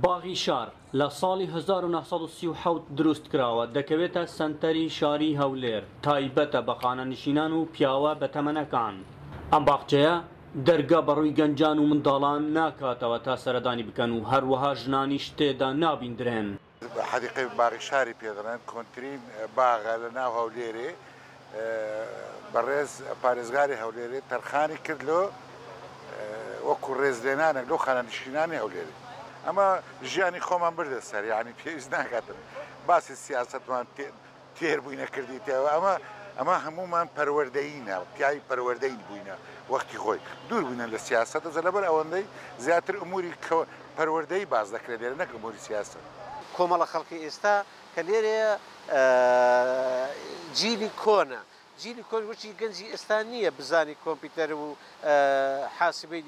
باغی شار لە ساڵی 1930 دروست کراوە دەکەوێتە سنتەری شاری هەولێر تایبەتە بە خانەنشینان و پیاوە بە تەمەنەکان. ئەم باخچەیە دەرگا بەڕووی گەنجان و منداڵان ناکاتەوە تا سەردانی بکەن و هەروەها ژنانیش تێدا نابیندرێن. حدیقەی باغی شاری پێدەڵێن کۆنترین باغە لە ناو هەولێرێ بەڕێز پارێزگاری هەولێرێ تەرخانی کردلۆ وەکو ڕێزلێنانێک لەو خانەنشینانی هەولێرێ. ئەمە ژیانی خۆمان بردە سەر یعنی پێویست ناکاتن باسی سیاسەتمان تێر بووینە کردیتەوە ئەمە هەمومان پەروەردەیینە پیاوی پەروەردەین بووینە وەختی خۆی دوور بووینە لە سیاسەت ئەزە لەبەر ئەوەندەی زیاتر ئەموری پەروەردەی باز دەکرێت لێرە نەک ئەموری سیاسەت. کۆمەڵە خەڵکی ئێستا کە لێرە جیلی کۆنە جیلی کۆن وچی گەنجی ئێستا نییە بزانی کۆمپیوتەر و حاسبەی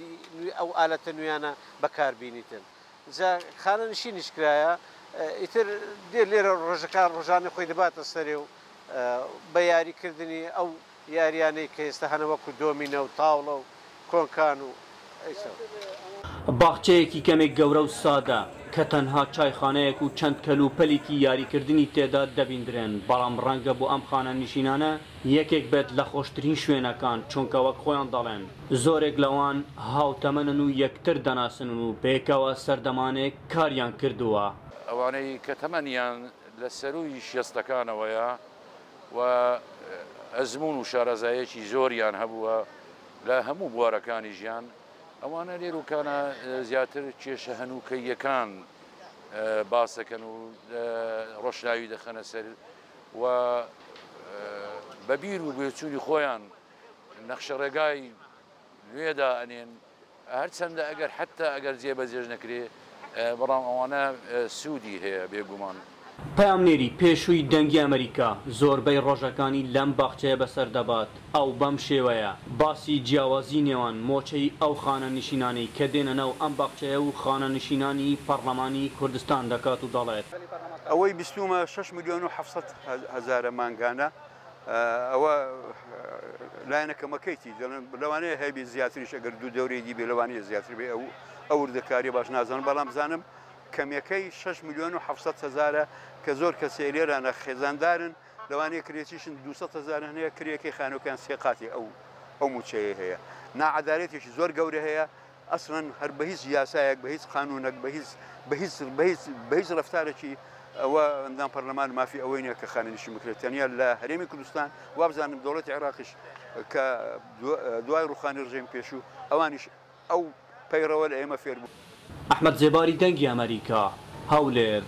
ئەو ئالەتە نوێیانە بەکاربینیتن. جا خانەنشینیش کرایە ئیتر دێ لێرە ڕۆژەکان ڕۆژانە خۆی دەباتە سەرێ و بە یاریکردنی ئەو یاریانەی کە ئێستا هەنە وەکو دۆمینە و تاوڵە و کۆنکان و باخچەیەکی کەمێک گەورە و سادە کە تەنها چایخانەیەک و چەند کەلوپەلێکی یاریکردنی تێدا دەبیندرێن بەڵام ڕەنگە بۆ ئەم خانەنشینانە یەکێک بێت لە خۆشترین شوێنەکان چونکە وەک خۆیان دەڵێن زۆرێک لەوان هاوتەمەنن و یەکتر دەناسن و پێکەوە سەردەمانێک کاریان کردووە. ئەوانەی کە تەمەنیان لە سەروی شێستەکانەوەیە و ئەزمون و شارەزایەکی زۆریان هەبووە لە هەموو بوارەکانی ژیان ئەوانە لێروکانە زیاتر کێشە هەنووکەیەکان باسەکەن و ڕۆشناوی دەخەنە سەر و بەبیر و بێچووری خۆیان نەخشە ڕێگای نوێدا ئەنێن هەرچەندە ئەگەر حتا ئەگەر جێبەجێ نەکرێ بەڵام ئەوانە سوودی هەیە بێگومان. پەیامنێری پێشووی دەنگی ئەمریکا زۆربەی ڕۆژەکانی لەم باخچەیە بەسەر دەبات ئەو بەم شێوەیە باسی جیاوازی نێوان مۆچەی ئەو خانەنشینانەی کە دێنە ناو ئەم باخچەیە و خانەنشینانی پەرلەمانی کوردستان دەکات و دەڵێت ئەوەی بیستومە 6 ملیۆن و 700,000 مانگانە ئەوە لایەنەکەمەکەیتی لەوانەیە هەیە زیاتریش ئەگەر دوو دەورێکی بێ لەوانەیە زیاتر بێ ئەو وردەکاری باش نازانم بەڵام بزانم کەمەکەی 6 ملیۆن و 700,000 کە زۆر کەسێ لێرانە خێزاندارن لەوانەیە کرێتیشن 200,000 هەیە کرێکی خانووکیان سێقاتی ئەو موچەیە هەیە ناعەدالەتێکی زۆر گەورە هەیە ئەسڵەن هەر بە هیچ یاسایەک بە هیچ قانونەك بە هیچ ڕەفتارێکی ئەوە ئەندام پەرلەمان مافی ئەوەی نیە کە خانەنشین بکرێت تەنیا لە هەرێمی کوردستان وا بزانم دەوڵەتی عێراقیش کە دوای ڕوخانی ڕژێم پێشوو ئەوانیش ئەو پەیڕەوە لە ئێمە فێر بوو. ئەحمەد زێباری دەنگی ئەمریکا هەولێر.